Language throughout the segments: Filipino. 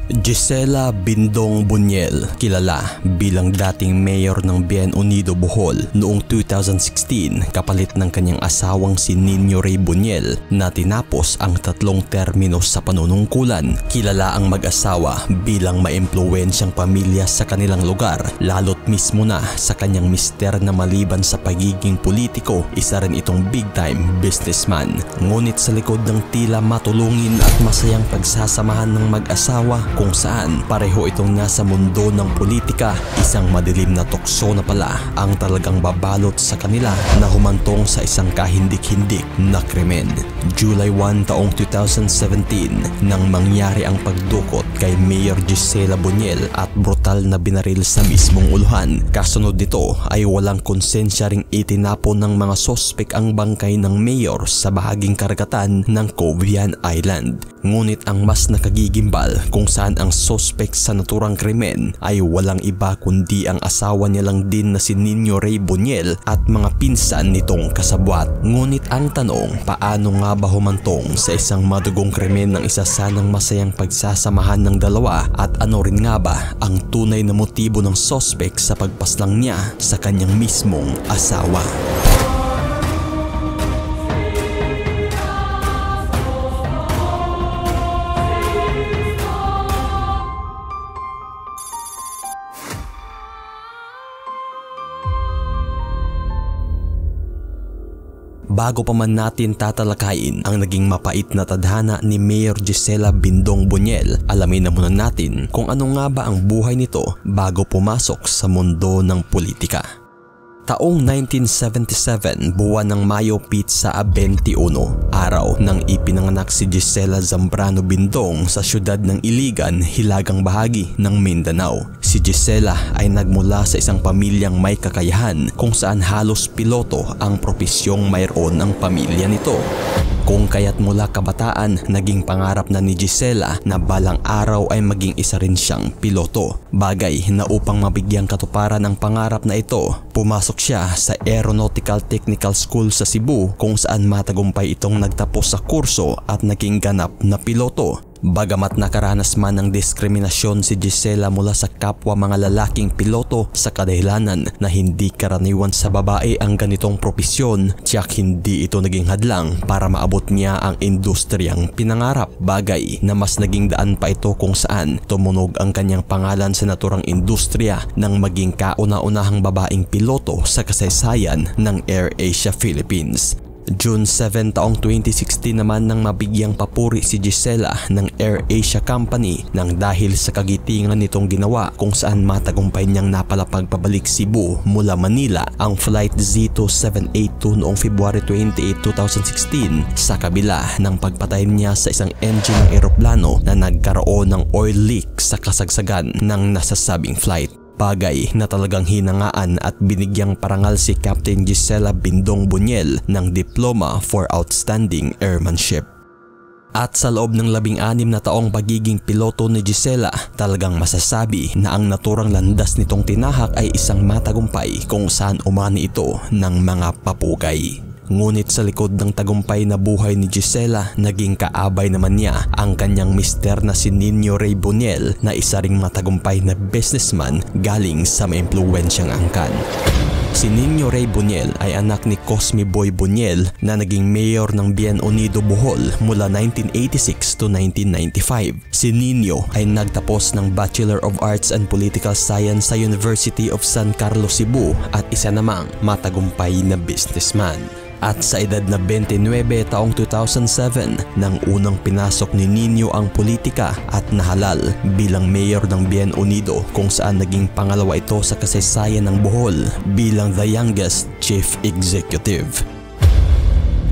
Gisela Bindong Buñuel, kilala bilang dating mayor ng Bien Unido, Bohol noong 2016 kapalit ng kanyang asawang si Nino Ray Buñuel na tinapos ang 3 termino sa panunungkulan. Kilala ang mag-asawa bilang maimpluwensyang pamilya sa kanilang lugar, lalo't mismo na sa kanyang mister na maliban sa pagiging politiko, isa rin itong big time businessman. Ngunit sa likod ng tila matulungin at masayang pagsasamahan ng mag-asawa kung saan pareho itong nasa mundo ng politika, isang madilim na tukso na pala ang talagang babalot sa kanila na humantong sa isang kahindik-hindik na krimen. July 1 taong 2017 nang mangyari ang pagdukot kay Mayor Gisela Buñuel at brutal na binaril sa mismong uluhan. Kasunod nito ay walang konsensya ring itinapon ng mga sospek ang bangkay ng mayor sa bahaging karagatan ng Covian Island. Ngunit ang mas nakagigimbal kung saan ang sospek sa naturang krimen ay walang iba kundi ang asawa niya lang din na si Nino Ray Buñuel at mga pinsan nitong kasabwat. Ngunit ang tanong, paano nga ba humantong sa isang madugong krimen ng isa sanang masayang pagsasamahan ng dalawa at ano rin nga ba ang tunay na motibo ng sospek sa pagpaslang niya sa kanyang mismong asawa? Bago pa man natin tatalakayin ang naging mapait na tadhana ni Mayor Gisela Bindong Buñuel, alamin na muna natin kung ano nga ba ang buhay nito bago pumasok sa mundo ng politika. Taong 1977, buwan ng Mayo Pizza 21, araw nang ipinanganak si Gisela Zambrano Bindong sa siyudad ng Iligan, hilagang bahagi ng Mindanao. Si Gisela ay nagmula sa isang pamilyang may kakayahan kung saan halos piloto ang propesyong mayroon ng pamilya nito. Kung kaya't mula kabataan, naging pangarap na ni Gisela na balang araw ay maging isa rin siyang piloto. Bagay na upang mabigyang katuparan ang pangarap na ito, pumasok siya sa Aeronautical Technical School sa Cebu kung saan matagumpay itong nagtapos sa kurso at naging ganap na piloto. Bagamat nakaranas man ng diskriminasyon si Gisela mula sa kapwa mga lalaking piloto sa kadahilanan na hindi karaniwan sa babae ang ganitong propesyon, tiyak hindi ito naging hadlang para maabot niya ang industriyang pinangarap. Bagay na mas naging daan pa ito kung saan tumunog ang kanyang pangalan sa naturang industriya nang maging kauna-unahang babaeng piloto sa kasaysayan ng AirAsia Philippines. June 7 taong 2016 naman nang mabigyang papuri si Gisela ng AirAsia Company nang dahil sa kagitingan nitong ginawa kung saan matagumpay niyang napalapag pabalik Cebu mula Manila ang flight Z2782 noong February 28, 2016 sa kabila ng pagpatay niya sa isang engine ng eroplano na nagkaroon ng oil leak sa kasagsagan ng nasasabing flight. Bagay na talagang hinangaan at binigyang parangal si Captain Gisela Bindong Buñuel ng Diploma for Outstanding Airmanship. At sa loob ng 16 na taong pagiging piloto ni Gisela, talagang masasabi na ang naturang landas nitong tinahak ay isang matagumpay kung saan umani ito ng mga papugay. Ngunit sa likod ng tagumpay na buhay ni Gisela, naging kaabay naman niya ang kanyang mister na si Nino Ray Buñuel na isa ring matagumpay na businessman galing sa maimpluwensyang angkan. Si Nino Ray Buñuel ay anak ni Cosme Boy Buñuel na naging mayor ng Bien Unido, Bohol mula 1986 to 1995. Si Nino ay nagtapos ng Bachelor of Arts and Political Science sa University of San Carlos, Cebu at isa namang matagumpay na businessman. At sa edad na 29 taong 2007 nang unang pinasok ni Nino ang politika at nahalal bilang mayor ng Bien Unido kung saan naging pangalawa ito sa kasaysayan ng Bohol bilang the youngest chief executive.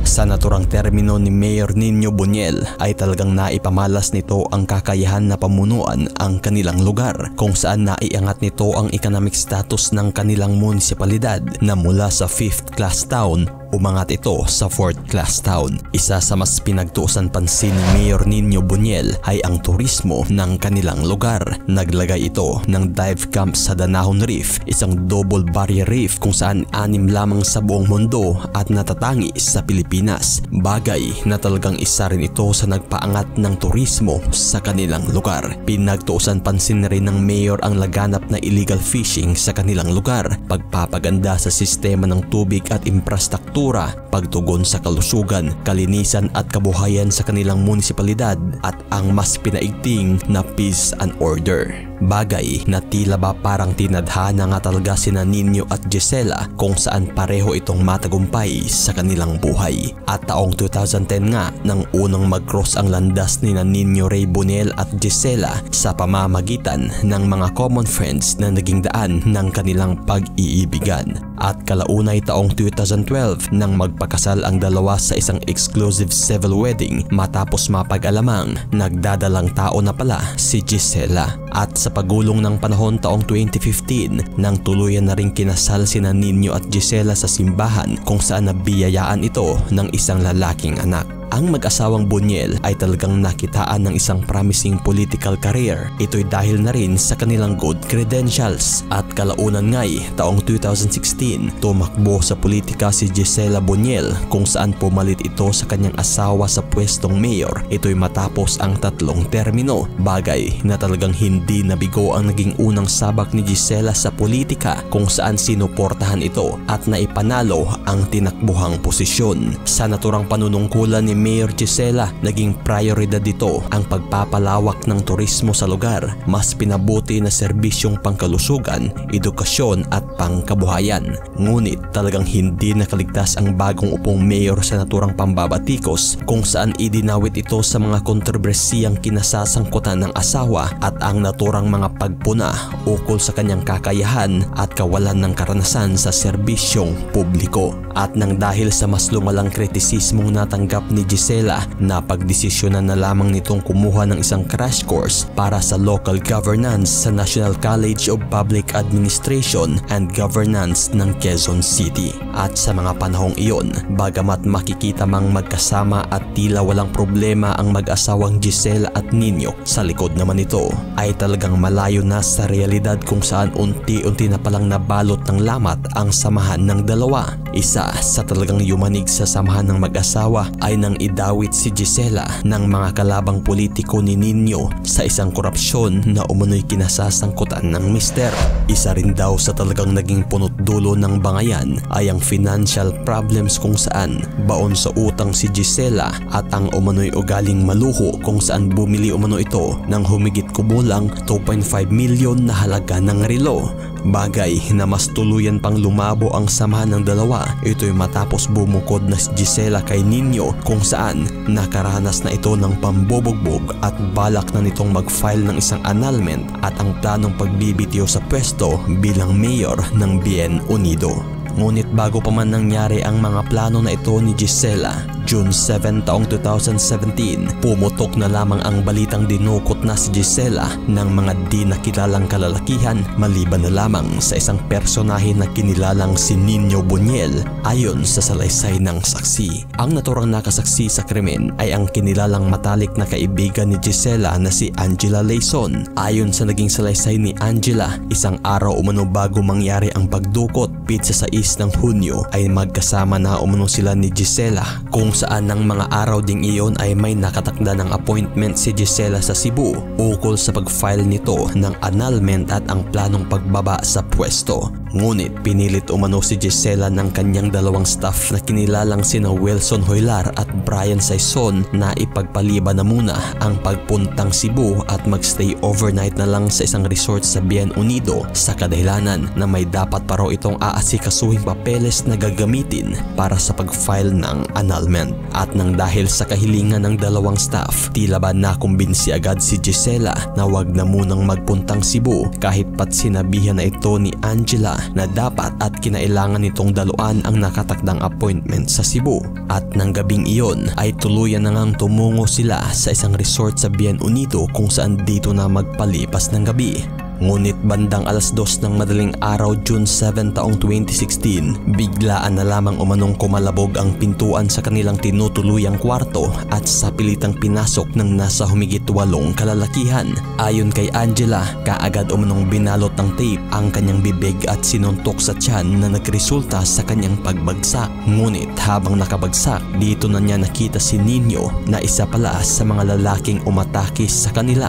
Sa naturang termino ni Mayor Nino Buñuel ay talagang naipamalas nito ang kakayahan na pamunuan ang kanilang lugar kung saan naiangat nito ang economic status ng kanilang munisipalidad na mula sa 5th class town Umangat ito sa fourth class town. Isa sa mas pinagtuusan pansin ni Mayor Nino Boniel ay ang turismo ng kanilang lugar. Naglagay ito ng dive camp sa Danahon Reef, isang double barrier reef kung saan 6 lamang sa buong mundo at natatangi sa Pilipinas. Bagay na talagang isa rin ito sa nagpaangat ng turismo sa kanilang lugar. Pinagtuusan pansin na rin ng mayor ang laganap na illegal fishing sa kanilang lugar, pagpapaganda sa sistema ng tubig at infrastruktura, pagtugon sa kalusugan, kalinisan at kabuhayan sa kanilang munisipalidad at ang mas pinaigting na peace and order. Bagay na tila ba parang tinadhana nga talaga sina Nino at Gisela kung saan pareho itong matagumpay sa kanilang buhay. At taong 2010 nga nang unang mag-cross ang landas ni Nino Ray Boniel at Gisela sa pamamagitan ng mga common friends na naging daan ng kanilang pag-iibigan. At kalaunay taong 2012 nang magpakasal ang dalawa sa isang exclusive civil wedding matapos mapag-alamang nagdadalang tao na pala si Gisela. At sa pagulong ng panahon taong 2015 nang tuluyan na ring kinasal sina Nino at Gisela sa simbahan kung saan nabiyayaan ito ng isang lalaking anak. Ang mag-asawang Boniel ay talagang nakitaan ng isang promising political career. Ito'y dahil na rin sa kanilang good credentials. At kalaunan nga'y taong 2016, tumakbo sa politika si Gisela Boniel kung saan pumalit ito sa kanyang asawa sa pwestong mayor. Ito'y matapos ang 3 termino. Bagay na talagang hindi nabigo ang naging unang sabak ni Gisela sa politika kung saan sinuportahan ito at naipanalo ang tinakbuhang posisyon. Sa naturang panunungkulan ni Mayor Gisela, naging prioridad dito ang pagpapalawak ng turismo sa lugar, mas pinabuti na serbisyong pangkalusugan, edukasyon at pangkabuhayan. Ngunit talagang hindi nakaligtas ang bagong upong mayor sa naturang pambabatikos kung saan idinawit ito sa mga kontrobersiyang kinasasangkutan ng asawa at ang naturang mga pagpuna ukol sa kanyang kakayahan at kawalan ng karanasan sa serbisyong publiko. At nang dahil sa mas lumalang kritisismong natanggap ni Gisela, napagdesisyonan na lamang nitong kumuha ng isang crash course para sa local governance sa National College of Public Administration and Governance ng Quezon City. At sa mga panahong iyon, bagamat makikita mang magkasama at tila walang problema ang mag-asawang Gisela at Nino, sa likod naman ito ay talagang malayo na sa realidad kung saan unti-unti na palang nabalot ng lamat ang samahan ng dalawa. Isa sa talagang yumanig sa samahan ng mag-asawa ay nang idawit si Gisela ng mga kalabang politiko ni Nino sa isang korupsyon na umunoy kinasasangkutan ng mister. Isa rin daw sa talagang naging punot dulo ng bangayan ay ang financial problems kung saan baon sa utang si Gisela at ang umunoy ugaling maluho kung saan bumili umano ito ng humigit kumulang 2.5 milyon na halaga ng relo. Bagay na mas tuluyan pang lumabo ang samahan ng dalawa. Ito'y matapos bumukod na si Gisela kay Nino kung saan nakaranas na ito ng pambobogbog at balak na nitong mag-file ng isang annulment at ang planong pagbibitiyo sa pwesto bilang mayor ng Bien Unido. Ngunit bago pa man nangyari ang mga plano na ito ni Gisela, June 7 taong 2017, pumutok na lamang ang balitang dinukot na si Gisela ng mga di nakilalang kalalakihan maliban na lamang sa isang personahe na kinilalang si Nino Boniel ayon sa salaysay ng saksi. Ang naturang nakasaksi sa krimen ay ang kinilalang matalik na kaibigan ni Gisela na si Angela Layson. Ayon sa naging salaysay ni Angela, isang araw umano bago mangyari ang pagdukot, pizza sa ng Hunyo ay magkasama na umano sila ni Gisela kung saan ng mga araw ding iyon ay may nakatakda ng appointment si Gisela sa Cebu ukol sa pag-file nito ng annulment at ang planong pagbaba sa pwesto. Ngunit pinilit umano si Gisela ng kanyang dalawang staff na kinilalang sina Wilson Hoylar at Brian Saison na ipagpaliban na muna ang pagpuntang Cebu at magstay overnight na lang sa isang resort sa Bien Unido sa kadahilanan na may dapat pa raw itong aasikasuhing papeles na gagamitin para sa pag-file ng annulment. At nang dahil sa kahilingan ng dalawang staff, tila ba nakumbinsi agad si Gisela na wag na munang magpuntang Cebu kahit pat sinabihan na ito ni Angela na dapat at kinailangan nitong daluan ang nakatakdang appointment sa Cebu. At nang gabing iyon ay tuluyan na ngang tumungo sila sa isang resort sa Bien Unido kung saan dito na magpalipas ng gabi. Ngunit bandang alas 2 ng madaling araw June 7 taong 2016, biglaan na lamang umanong kumalabog ang pintuan sa kanilang tinutuluyang kwarto at sa pilitang pinasok ng nasa humigit 8 kalalakihan. Ayon kay Angela, kaagad umanong binalot ng tape ang kanyang bibig at sinuntok sa tiyan na nagresulta sa kanyang pagbagsak. Ngunit habang nakabagsak, dito na niya nakita si Nino na isa pala sa mga lalaking umatake sa kanila.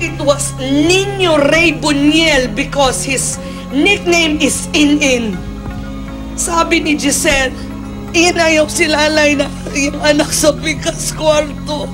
It was Nino Ray Buniel because his nickname is In. Sabi ni Giselle, inayaw si Lalay na yung anak sa bigas kwarto.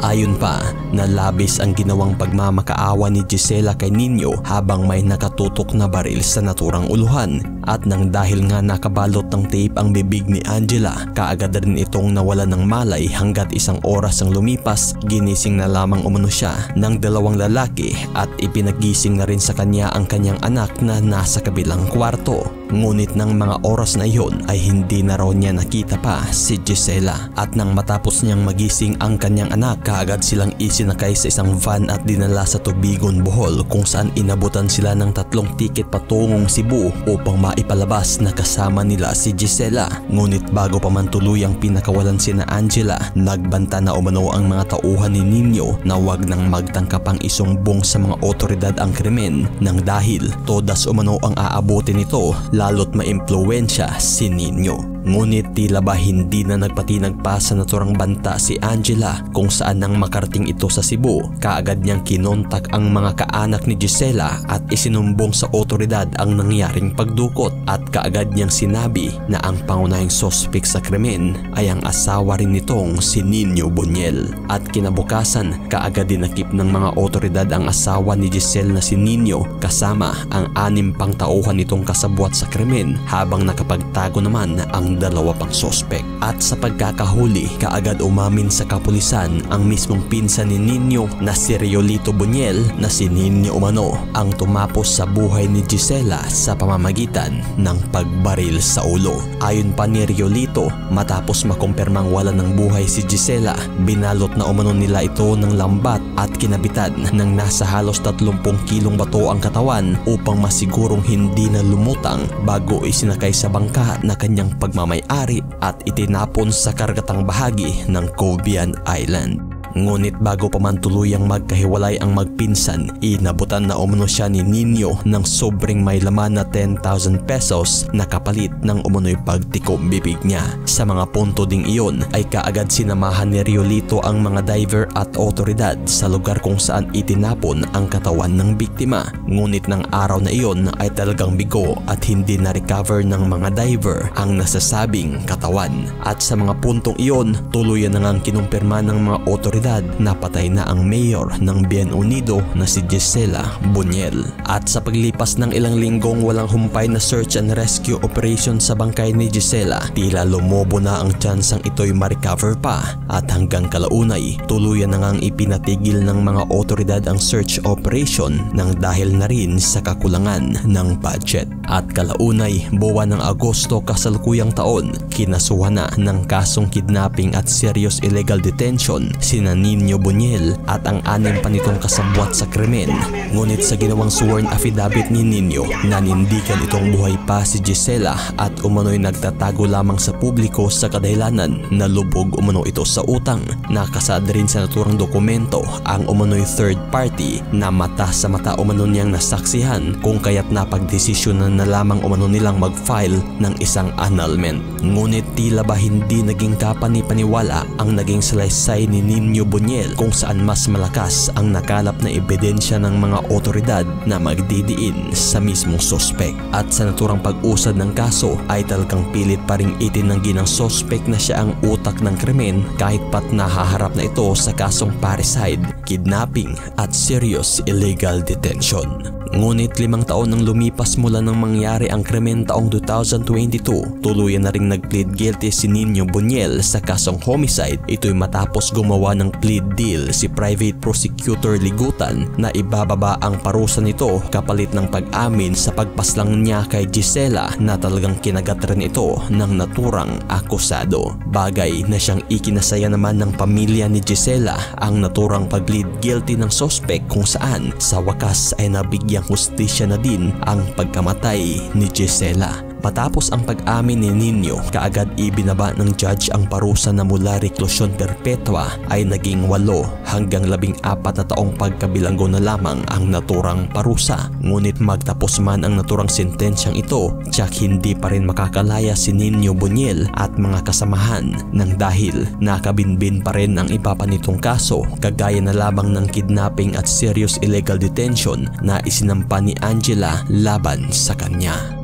Ayon pa, na labis ang ginawang pagmamakaawa ni Gisela kay Nino habang may nakatutok na baril sa naturang uluhan. At nang dahil nga nakabalot ng tape ang bibig ni Angela, kaagad rin itong nawala ng malay hanggat 1 oras ang lumipas, ginising na lamang umano siya ng 2 lalaki at ipinagising na rin sa kanya ang kanyang anak na nasa kabilang kwarto. Ngunit ng mga oras na iyon ay hindi na raw niya nakita pa si Gisela at nang matapos niyang magising ang kanyang anak, kaagad silang isinakay sa isang van at dinala sa Tubigon, Bohol kung saan inabutan sila ng 3 tiket patungong Cebu upang maipalabas na kasama nila si Gisela. Ngunit bago pa man tuluyang pinakawalan sina Angela, nagbanta na umano ang mga tauhan ni Nino na wag nang magtangka pang isumbong sa mga otoridad ang krimen nang dahil todas umano ang aabutin nito lalo't maimpluwensya si Nino. Ngunit tila ba hindi na nagpatinag pa sa naturang banta si Angela kung saan nang makarating ito sa Cebu, kaagad niyang kinontak ang mga kaanak ni Gisela at isinumbong sa otoridad ang nangyaring pagdukot at kaagad niyang sinabi na ang pangunahing sospek sa krimen ay ang asawa rin nitong si Nino Buniel. At kinabukasan, kaagad dinakip ng mga otoridad ang asawa ni Giselle na si Nino kasama ang 6 pang tauhan nitong kasabwat sa krimen habang nakapagtago naman ang 2 pang sospek. At sa pagkakahuli, kaagad umamin sa kapulisan ang mismong pinsan ni Nino na si Riolito Buniel na si Nino umano ang tumapos sa buhay ni Gisela sa pamamagitan ng pagbaril sa ulo. Ayon pa ni Riolito, matapos makumpirmang wala ng buhay si Gisela, binalot na umano nila ito ng lambat at kinabitan ng nasa halos 30 kilong bato ang katawan upang masigurong hindi na lumutang bago isinakay sa bangka na kanyang pagmamayari at itinapon sa karagatang bahagi ng Cobian Island. Ngunit bago pa man tuluyang magkahiwalay ang magpinsan, inabutan na umano siya ni Nino ng sobrang may laman na 10,000 pesos na kapalit ng umano'y pagtikom bibig niya. Sa mga punto ding iyon ay kaagad sinamahan ni Riolito ang mga diver at otoridad sa lugar kung saan itinapon ang katawan ng biktima. Ngunit ng araw na iyon ay talagang bigo at hindi na-recover ng mga diver ang nasasabing katawan. At sa mga puntong iyon, tuluyan na ngang kinumpirma ng mga otoridad na patay na ang mayor ng Bien Unido na si Gisela Buniel. At sa paglipas ng ilang linggong walang humpay na search and rescue operation sa bangkay ni Gisela, tila lumobo na ang tsansang ito'y ma-recover pa at hanggang kalaunay tuluyan na ngang ipinatigil ng mga otoridad ang search operation nang dahil na rin sa kakulangan ng budget. At kalaunay, buwan ng Agosto kasalukuyang taon, kinasuhan na ng kasong kidnapping at serious illegal detention sina Nino Buniel at ang 6 pa nitong kasabwat sa krimen. Ngunit sa ginawang sworn affidavit ni Nino, nanindigan itong buhay pa si Gisela at umano'y nagtatago lamang sa publiko sa kadahilanan na lubog umano ito sa utang. Nakasad rin sa naturang dokumento ang umano'y third party na mata sa mata umano niyang nasaksihan kung kaya't napagdesisyonan na lamang umano nilang mag-file ng isang annulment. Ngunit tila ba hindi naging kapani-paniwala ang naging salaysay ni Nino Buniel kung saan mas malakas ang nakalap na ebidensya ng mga otoridad na magdidiin sa mismong sospek. At sa naturang pag-usad ng kaso ay talagang pilit pa ring itinanggi ng sospek na siya ang utak ng krimen kahit pat nahaharap na ito sa kasong parricide, kidnapping at serious illegal detention. Ngunit 5 taon nang lumipas mula nang mangyari ang krimen taong 2022, tuluyan na ring nag-plead guilty si Nino Boniel sa kasong homicide. Ito'y matapos gumawa ng plea deal si Private Prosecutor Ligutan na ibababa ang parusa nito kapalit ng pag-amin sa pagpaslang niya kay Gisela na talagang kinagat rin ito ng naturang akusado. Bagay na siyang ikinasaya naman ng pamilya ni Gisela ang naturang pag-plead guilty ng sospek kung saan sa wakas ay nabigyang hustisya na din ang pagkamatay ni Gisela. Matapos ang pag-amin ni Nino, kaagad ibinaba ng judge ang parusa na mula reklusyon perpetua ay naging 8 hanggang 14 na taong pagkabilanggo na lamang ang naturang parusa. Ngunit magtapos man ang naturang sentensyang ito, tiyak hindi pa rin makakalaya si Nino Boniel at mga kasamahan nang dahil nakabinbin pa rin ang iba pa nitong kaso kagaya na lamang ng kidnapping at serious illegal detention na isinampa ni Angela laban sa kanya.